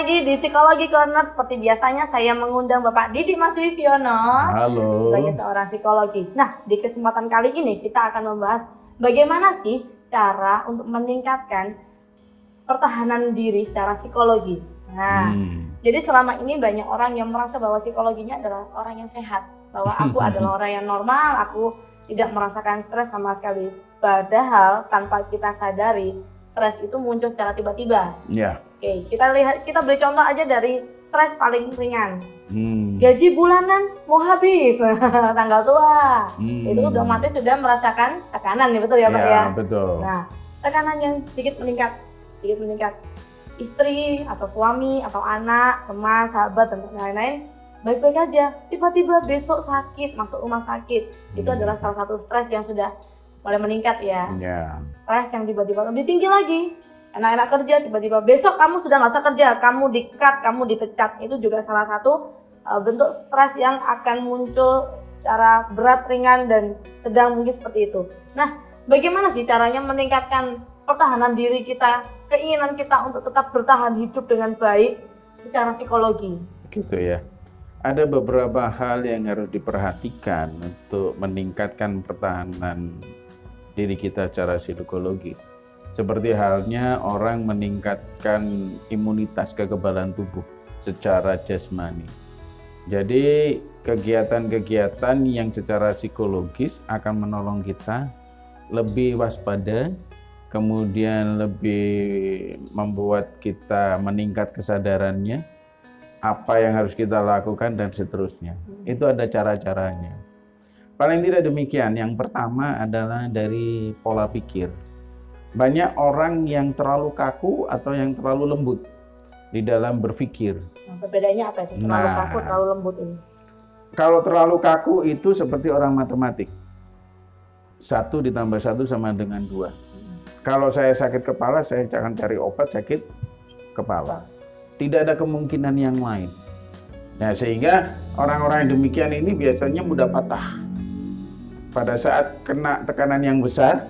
lagi di Psikologi Corner. Seperti biasanya saya mengundang Bapak Didi Mas Wiviono. Halo. Sebagai seorang psikologi. Nah, di kesempatan kali ini kita akan membahas bagaimana sih cara untuk meningkatkan pertahanan diri secara psikologi. Nah, jadi selama ini banyak orang yang merasa bahwa psikologinya adalah orang yang sehat. Bahwa aku adalah orang yang normal, aku tidak merasakan stres sama sekali. Padahal tanpa kita sadari, stres itu muncul secara tiba-tiba. Ya. Oke, kita beri contoh aja dari stres paling ringan. Gaji bulanan mau habis, tanggal tua. Itu otomatis sudah merasakan tekanan, ya betul ya Pak ya? Betul. Nah, tekanan yang sedikit meningkat. Istri atau suami atau anak, teman, sahabat, dan lain-lain baik-baik aja. Tiba-tiba besok sakit, masuk rumah sakit. Itu adalah salah satu stres yang sudah mulai meningkat ya. Stres yang tiba-tiba lebih tinggi lagi. Anak-anak kerja tiba-tiba besok kamu sudah nggak usah kerja, kamu di-cut, kamu dipecat. Itu juga salah satu bentuk stres yang akan muncul secara berat, ringan, dan sedang mungkin seperti itu. Nah, bagaimana sih caranya meningkatkan pertahanan diri kita, keinginan kita untuk tetap bertahan hidup dengan baik secara psikologi? Gitu ya. Ada beberapa hal yang harus diperhatikan untuk meningkatkan pertahanan diri kita secara psikologis. Seperti halnya orang meningkatkan imunitas kekebalan tubuh secara jasmani. Jadi kegiatan-kegiatan yang secara psikologis akan menolong kita lebih waspada, kemudian lebih membuat kita meningkat kesadarannya, apa yang harus kita lakukan dan seterusnya. Itu ada cara-caranya. Paling tidak demikian, yang pertama adalah dari pola pikir. Banyak orang yang terlalu kaku atau yang terlalu lembut di dalam berpikir. Perbedaannya apa itu? Terlalu kaku, terlalu lembut ini? Kalau terlalu kaku itu seperti orang matematik. 1 ditambah 1 sama dengan 2. Kalau saya sakit kepala, saya akan cari obat sakit kepala. Tidak ada kemungkinan yang lain. Nah, sehingga orang-orang yang demikian ini biasanya mudah patah. Pada saat kena tekanan yang besar,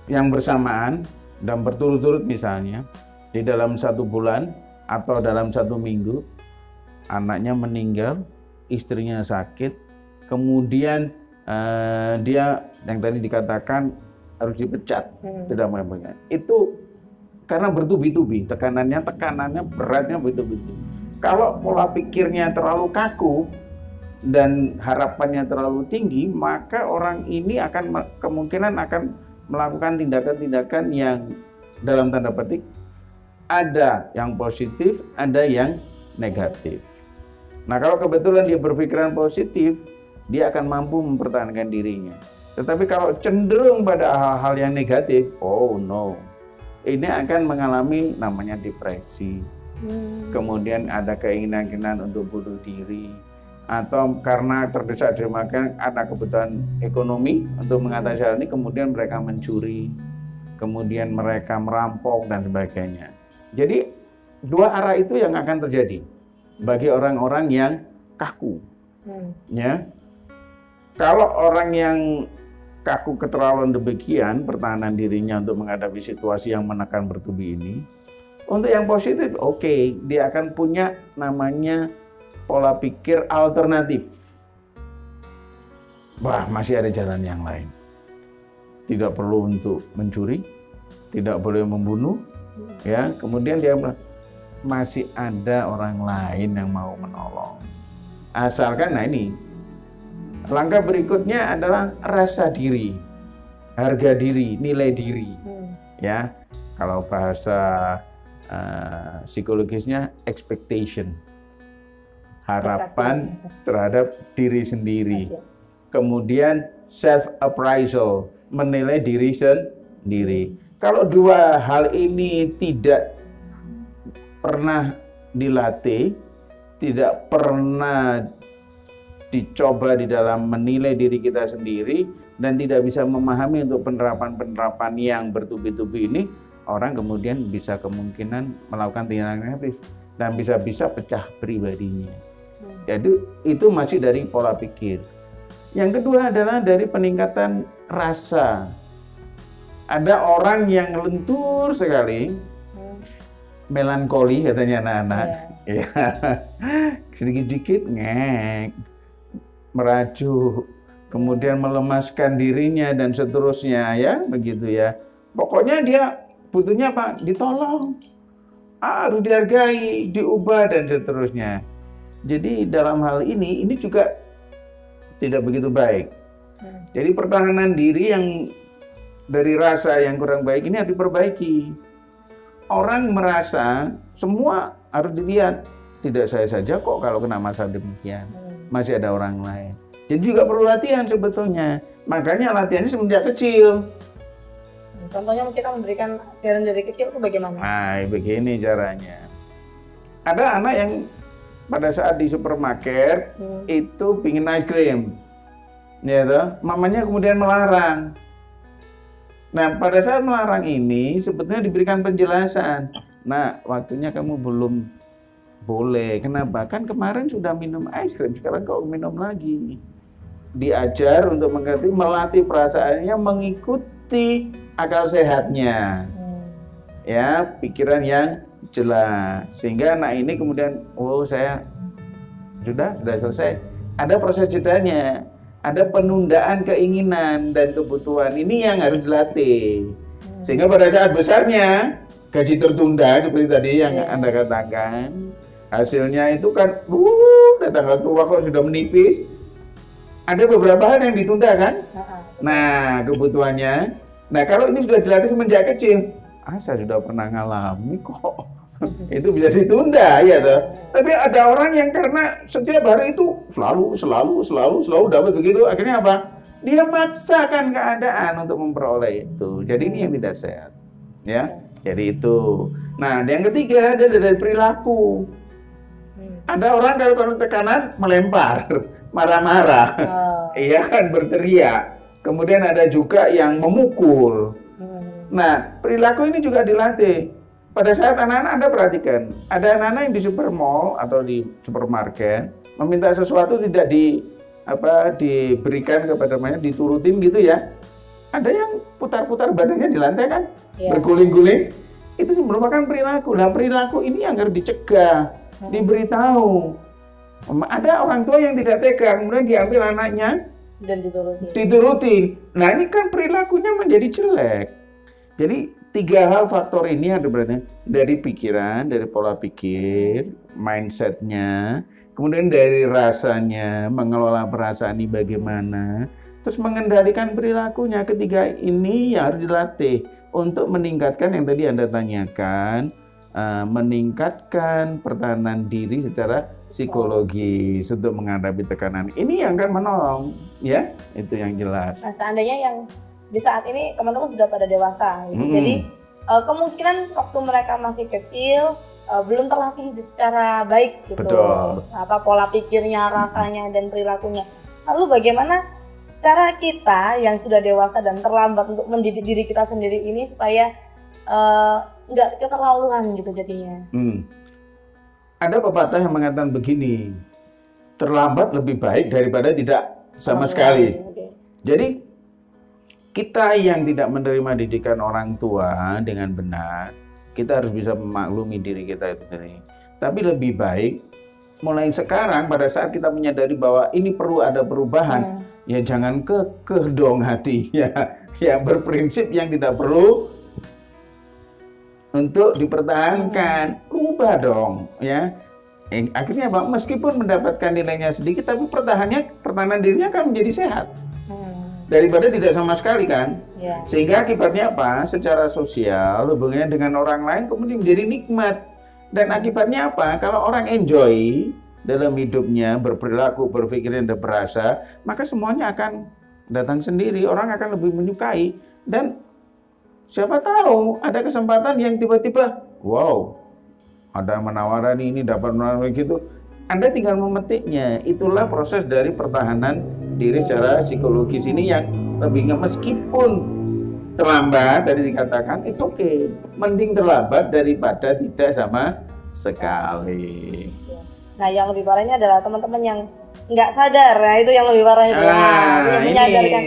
yang bersamaan, dan berturut-turut misalnya, di dalam 1 bulan atau dalam 1 minggu, anaknya meninggal, istrinya sakit, kemudian dia yang tadi dikatakan harus dipecat, tidak mempunyai. Itu karena bertubi-tubi, tekanannya beratnya bertubi-tubi. Kalau pola pikirnya terlalu kaku dan harapannya terlalu tinggi, maka orang ini kemungkinan akan melakukan tindakan-tindakan yang dalam tanda petik ada yang positif, ada yang negatif. Nah, kalau kebetulan dia berpikiran positif, dia akan mampu mempertahankan dirinya. Tetapi kalau cenderung pada hal-hal yang negatif, oh no, ini akan mengalami namanya depresi. Kemudian ada keinginan-keinginan untuk bunuh diri, atau karena terdesak-desak makan ada kebutuhan ekonomi untuk mengatasi hal ini, kemudian mereka mencuri, kemudian mereka merampok dan sebagainya. Jadi 2 arah itu yang akan terjadi bagi orang-orang yang kaku. Ya, kalau orang yang kaku keterlaluan demikian, pertahanan dirinya untuk menghadapi situasi yang menekan bertubi ini, untuk yang positif, oke, dia akan punya namanya pola pikir alternatif. Wah, masih ada jalan yang lain. Tidak perlu untuk mencuri, tidak boleh membunuh, ya. Kemudian dia masih ada orang lain yang mau menolong. Asalkan, nah ini, langkah berikutnya adalah rasa diri, harga diri, nilai diri. Ya, kalau bahasa psikologisnya expectation, harapan terhadap diri sendiri. Kemudian self appraisal, menilai diri sendiri. Kalau 2 hal ini tidak pernah dilatih, tidak pernah dicoba di dalam menilai diri kita sendiri, dan tidak bisa memahami untuk penerapan-penerapan yang bertubi-tubi ini, orang kemudian bisa kemungkinan melakukan tindakan negatif dan bisa-bisa pecah pribadinya. Jadi itu masih dari pola pikir. Yang kedua adalah dari peningkatan rasa. Ada orang yang lentur sekali, melankoli katanya anak-anak. Ya. Sedikit-sedikit ngek, merajuk, kemudian melemaskan dirinya dan seterusnya ya, begitu ya. Pokoknya dia butuhnya apa? Ditolong, harus dihargai, diubah dan seterusnya. Jadi dalam hal ini juga tidak begitu baik. Jadi pertahanan diri yang dari rasa yang kurang baik ini harus diperbaiki. Orang merasa semua harus dilihat. Tidak saya saja kok kalau kena masalah demikian. Masih ada orang lain. Jadi juga perlu latihan sebetulnya. Makanya latihannya semenjak kecil. Contohnya kita memberikan ajaran dari kecil itu bagaimana? Nah, begini caranya. Ada anak yang pada saat di supermarket itu pingin ice cream. Ya toh? Mamanya kemudian melarang. Nah, pada saat melarang ini sebetulnya diberikan penjelasan. Nah, waktunya kamu belum boleh. Kenapa? Kan kemarin sudah minum es krim, sekarang kau minum lagi. Diajar untuk mengerti, melatih perasaannya, mengikuti akal sehatnya. Ya, pikiran yang jelas. Sehingga anak ini kemudian, oh saya sudah selesai. Ada proses jedanya. Ada penundaan keinginan dan kebutuhan, ini yang harus dilatih. Sehingga pada saat besarnya gaji tertunda seperti tadi yang Anda katakan, hasilnya itu kan udah tanggal tua kok sudah menipis. Ada beberapa hal yang ditunda kan? Nah, kebutuhannya. Nah, kalau ini sudah dilatih semenjak kecil, saya sudah pernah ngalami kok. Itu bisa ditunda ya toh. Tapi ada orang yang karena setiap hari itu selalu dapat begitu, akhirnya apa? Dia maksakan keadaan untuk memperoleh itu. Jadi ini yang tidak sehat. Ya. Jadi itu. Nah, yang ketiga ada dari perilaku. Ada orang kalau tekanan melempar, marah-marah. Iya kan, berteriak. Kemudian ada juga yang memukul. Nah, perilaku ini juga dilatih. Pada saat anak-anak Anda perhatikan, ada anak-anak yang di supermall atau di supermarket meminta sesuatu tidak diberikan kepada mereka, diturutin gitu ya. Ada yang putar-putar badannya di lantai kan, berguling-guling. Itu merupakan perilaku. Nah, perilaku ini yang harus dicegah, diberitahu. Ada orang tua yang tidak tega, kemudian diambil anaknya dan diturutin. Nah, ini kan perilakunya menjadi jelek. Jadi 3 hal faktor ini ada berarti dari pikiran, dari pola pikir, mindsetnya, kemudian dari rasanya, mengelola perasaan ini bagaimana, terus mengendalikan perilakunya. Ketiga ini yang harus dilatih untuk meningkatkan yang tadi Anda tanyakan, meningkatkan pertahanan diri secara psikologis untuk menghadapi tekanan. Ini yang akan menolong, ya, itu yang jelas. Nah, seandainya yang di saat ini teman-teman sudah pada dewasa, gitu. Jadi kemungkinan waktu mereka masih kecil belum terlatih secara baik, gitu. Betul. Pola pikirnya, rasanya dan perilakunya. Lalu bagaimana cara kita yang sudah dewasa dan terlambat untuk mendidik diri kita sendiri ini supaya nggak keterlaluan gitu jadinya? Ada pepatah yang mengatakan begini, terlambat lebih baik daripada tidak sama sekali. Jadi kita yang tidak menerima didikan orang tua dengan benar, kita harus bisa memaklumi diri kita itu sendiri. Tapi lebih baik mulai sekarang pada saat kita menyadari bahwa ini perlu ada perubahan, ya jangan kekeh dong hatinya, ya berprinsip yang tidak perlu untuk dipertahankan, rubah dong, ya. Akhirnya Pak, meskipun mendapatkan nilainya sedikit, tapi pertahanan dirinya akan menjadi sehat. Daripada tidak sama sekali kan, sehingga akibatnya apa? Secara sosial hubungannya dengan orang lain kemudian menjadi nikmat, dan akibatnya apa? Kalau orang enjoy dalam hidupnya, berperilaku, berpikir dan berasa, maka semuanya akan datang sendiri. Orang akan lebih menyukai, dan siapa tahu ada kesempatan yang tiba-tiba, wow, ada menawaran ini, dapat menawaran gitu. Anda tinggal memetiknya. Itulah proses dari pertahanan diri secara psikologis ini yang lebih meskipun terlambat tadi dikatakan, it's okay. Mending terlambat daripada tidak sama sekali. Nah, yang lebih parahnya adalah teman-teman yang nggak sadar. Nah, itu yang lebih parahnya. Menyadarkan.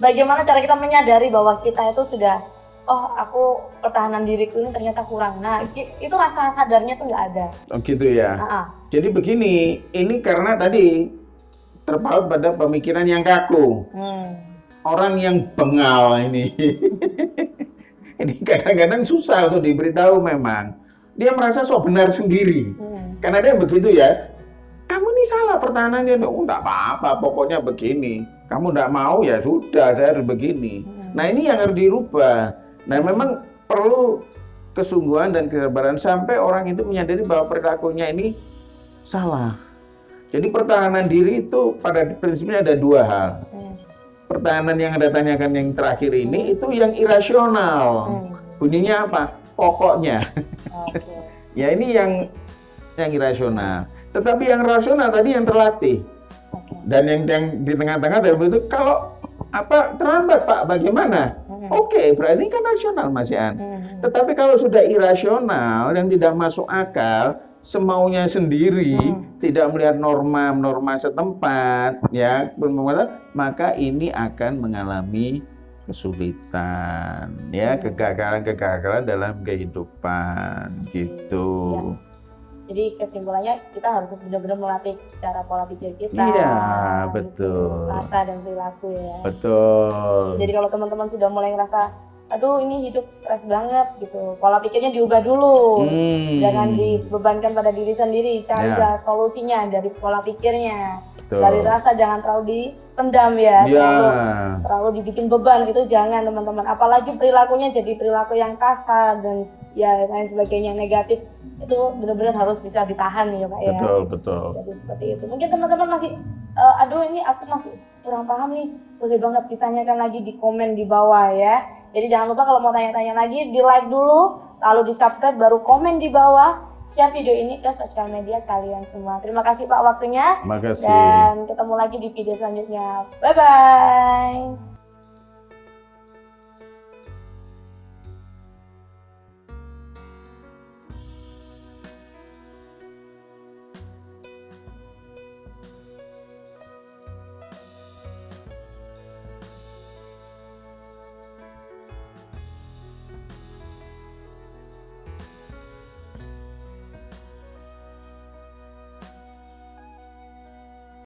Bagaimana cara kita menyadari bahwa kita itu sudah oh aku pertahanan diriku ini ternyata kurang. Nah itu rasa sadarnya tuh nggak ada. Oh gitu ya. Jadi begini, ini karena tadi terpaut pada pemikiran yang kaku. Orang yang bengal ini. Ini kadang-kadang susah untuk diberitahu memang. Dia merasa sok benar sendiri. Karena dia begitu ya, kamu ini salah pertahanannya. Oh enggak apa-apa, pokoknya begini. Kamu enggak mau ya sudah, saya harus begini. Nah ini yang harus dirubah. Nah memang perlu kesungguhan dan kesabaran sampai orang itu menyadari bahwa perilakunya ini salah. Jadi pertahanan diri itu pada prinsipnya ada dua hal. Pertahanan yang Anda tanyakan yang terakhir ini itu yang irasional. Bunyinya apa? Pokoknya. Ya ini yang irasional. Tetapi yang rasional tadi yang terlatih. Dan yang di tengah-tengah itu kalau apa terlambat Pak, bagaimana? Oke, berarti kan rasional Mas Ian. Tetapi kalau sudah irasional yang tidak masuk akal, semaunya sendiri, tidak melihat norma setempat, ya, maka ini akan mengalami kesulitan, ya, kegagalan dalam kehidupan, gitu. Ya. Jadi kesimpulannya kita harus benar-benar melatih cara pola pikir kita. Iya, betul. Rasa dan perilaku ya. Betul. Jadi kalau teman-teman sudah mulai ngerasa, aduh ini hidup stres banget gitu, pola pikirnya diubah dulu. Jangan dibebankan pada diri sendiri, cari solusinya dari pola pikirnya. Betul. Dari rasa jangan terlalu dipendam ya, terlalu dibikin beban gitu, jangan teman-teman. Apalagi perilakunya jadi perilaku yang kasar dan ya lain sebagainya negatif, itu benar-benar harus bisa ditahan ya Pak ya. Betul. Jadi seperti itu. Mungkin teman-teman masih, aduh ini aku masih kurang paham nih, boleh banget ditanyakan lagi di komen di bawah ya. Jadi jangan lupa kalau mau tanya-tanya lagi, di like dulu, lalu di subscribe, baru komen di bawah. Share video ini ke sosial media kalian semua. Terima kasih Pak waktunya. Makasih. Dan ketemu lagi di video selanjutnya. Bye-bye.